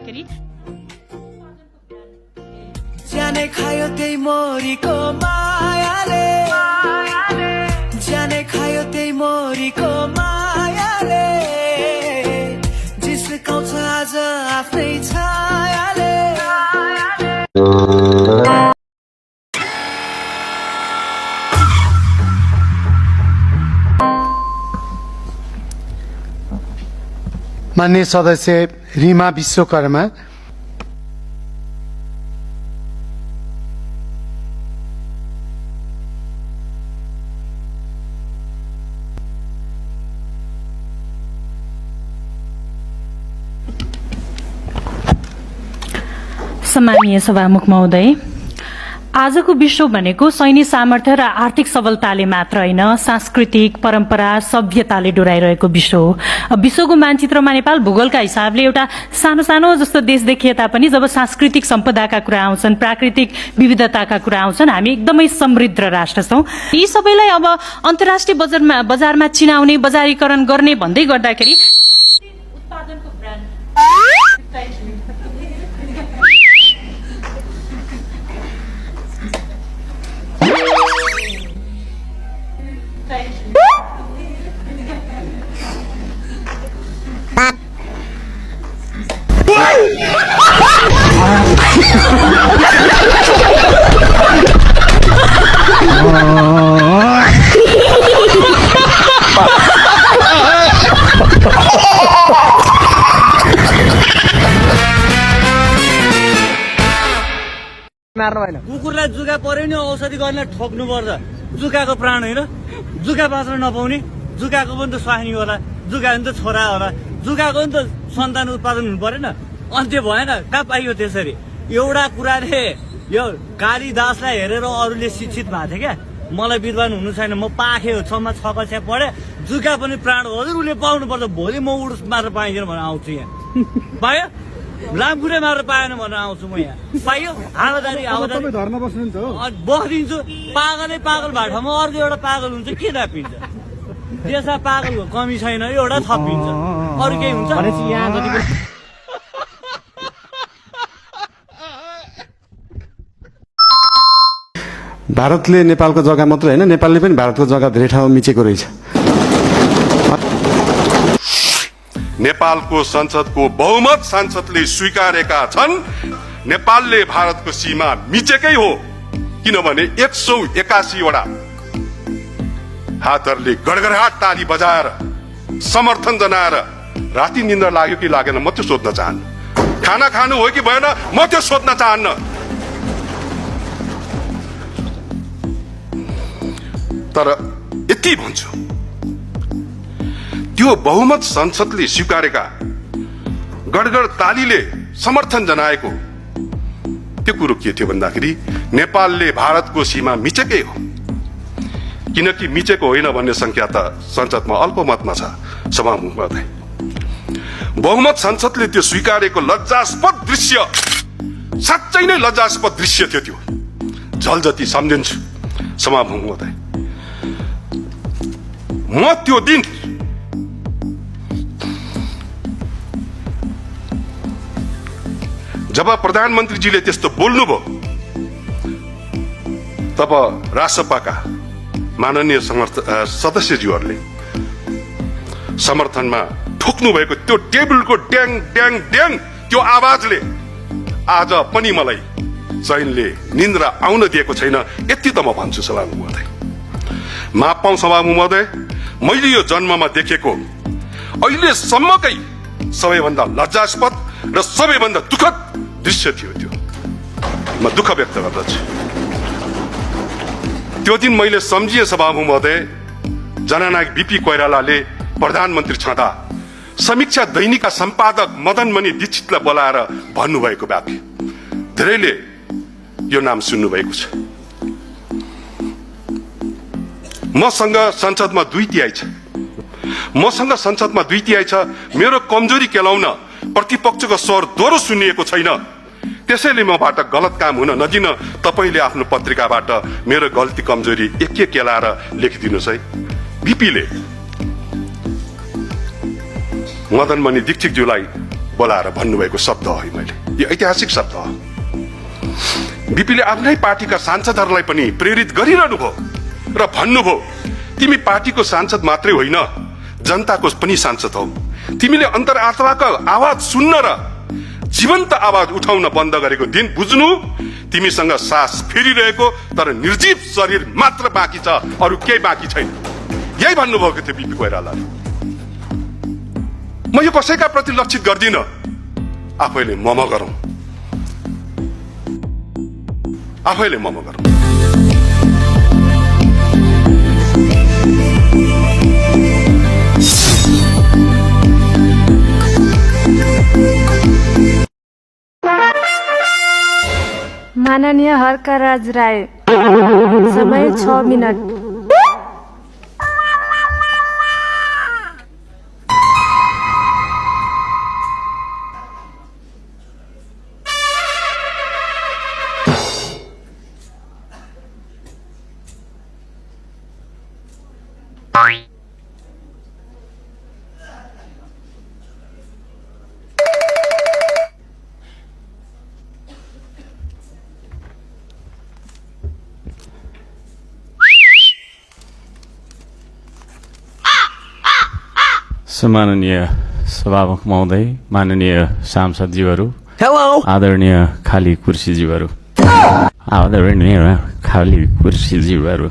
गर्दाखेरि जाने खायो त्यही मोरीको मायाले जाने खायो त्यही मोरीको मायाले जिस्काउँछ आज आफ्नै छायाले माननीय सदस्य रीमा विश्वकर्मा, सम्मानीय सभामुख महोदय, आजको विश्व भनेको सैन्य सामर्थ्य र आर्थिक सबलताले मात्र होइन, सांस्कृतिक परम्परा सभ्यताले डोराइरहेको विश्व हो। विश्वको मानचित्रमा नेपाल भूगोलका हिसाबले एउटा सानो सानो जस्तो देश देखिए तापनि जब सांस्कृतिक सम्पदाका कुरा आउँछन्, प्राकृतिक विविधताका कुरा आउँछन्, हामी एकदमै समृद्ध राष्ट्र छौं। यी सबैलाई अब अन्तर्राष्ट्रिय बजारमा चिनाउने, बजारीकरण गर्ने भन्दै गर्दाखेरि उत्पादनको ब्रान्ड कुकुरलाई जुका पर्यो नि औषधि गर्न ठोक्नु पर्छ। जुकाको प्राण होइन, जुका बाँच्न नपाउने, जुकाको पनि त स्वास्नी होला, जुका पनि त छोरा होला, जुकाको पनि त सन्तान उत्पादन हुनु परेन। अन्त्य भएन, कहाँ पाइयो त्यसरी? एउटा कुराले यो कालिदासलाई हेरेर अरूले शिक्षित भएको थियो क्या, मलाई विद्वान हुनु छैन, म पाखे हो, 6मा 6 कक्षा पढे, जुका पनि प्राण हो, हजुर उसले पाउनु पर्छ। भोलि म उडुस मात्र पाइँदैन भनेर आउँछु यहाँ, पायो? लामखुट्टे मारेर पाएन भनेर आउँछु म यहाँ, पाइयो? हावादारी धर्म बस्नुहुन्छ हो? बस्दिन्छु। पागलै पागल भएको ठाउँमा अर्को एउटा पागल हुन्छ, के थपिन्छ? त्यसमा पागलको कमी छैन, एउटा थपिन्छ, अरू केही हुन्छ? भारतले नेपालको जग्गा मात्र होइन, नेपालले पनि भारतको जग्गा धेरै ठाउँमा मिचेको रहेछ। नेपालको संसदको बहुमत सांसदले स्वीकारेका छन् नेपालले भारतको सीमा मिचेकै हो, किनभने 181 वटा हातहरूले गडगडाट ताली बजाएर समर्थन जनाएर राति निन्द्रा लाग्यो कि लागेन म त्यो सोध्न चाहन्न, खाना खानु हो कि भएन म त्यो सोध्न चाहन्न। तर यति भन्छु, त्यो बहुमत संसदले स्वीकारेका गडगड तालीले समर्थन जनाएको त्यो कुरो के थियो भन्दाखेरि नेपालले भारतको सीमा मिचेकै हो, किनकि मिचेको होइन भन्ने संख्या त संसदमा अल्पमतमा छ। सभामुख महोदय, बहुमत संसदले त्यो स्वीकारेको लज्जास्पद दृश्य, साँच्चै नै लज्जास्पद दृश्य थियो त्यो, झल जति सम्झिन्छु। सभामुख महोदय, म त्यो दिन जब प्रधानमन्त्रीजीले त्यस्तो बोल्नुभयो तब राजसभाका माननीय सदस्यज्यूहरूले समर्थनमा ठोक्नु भएको त्यो टेबलको ड्याङ ड्याङ ड्याङ त्यो आवाजले आज पनि मलाई चैनले निन्द्रा आउन दिएको छैन, यति त म भन्छु। सभामुख महोदय, माफ पाऊँ सभामुख महोदय, मैले यो जन्ममा देखेको अहिलेसम्मकै सबैभन्दा लज्जास्पद र सबैभन्दा दुःखद दृश्य थियो त्यो, म दुःख व्यक्त गर्दछु। त्यो दिन मैले सम्झिए सभामुख महोदय, जननायक बीपी कोइरालाले प्रधानमन्त्री छँदा समीक्षा दैनिकका सम्पादक मदनमणि दीक्षितलाई बोलाएर भन्नुभएको वाक्य, धेरैले यो नाम सुन्नुभएको छ। मसँग संसदमा 2/3 छ, मसँग संसदमा 2/3 छ, मेरो कमजोरी केलाउन प्रतिपक्षको स्वर दोहोरो सुनिएको छैन, त्यसैले मबाट गलत काम हुन नदिन तपाईले आफ्नो पत्रिकाबाट मेरो गल्ती कमजोरी एक एक केलाएर लेखिदिनुस् है। बीपीले मदनमणि दीक्षितज्यूलाई बोलाएर भन्नुभएको शब्द हो है मैले यो ऐतिहासिक शब्द हो बीपीले आफ्नै पार्टीका सांसदहरूलाई पनि प्रेरित गरिरहनु भयो र भन्नुभयो तिमी पार्टीको सांसद मात्रै होइन जनताको पनि सांसद हौ तिमीले अन्तर्आत्माको आवाज सुन्न र जीवन्त आवाज उठाउन बन्द गरेको दिन बुझ्नु तिमीसँग सास फेरिरहेको तर निर्जीव शरीर मात्र बाँकी छ अरू केही बाँकी छैन यही भन्नुभएको थियो बीपी कोइरालाले म यो कसैका प्रति लक्षित गर्दिन आफैले मम गरौं आफैले मम गरौं माननीय हर्कराज राय समय 6 मिनट सम्माननीय सभामुख महोदय माननीय सांसदज्यूहरू हेलो आदरणीय खाली कुर्सीज्यूहरू आदरणीय खाली कुर्सीज्यूहरू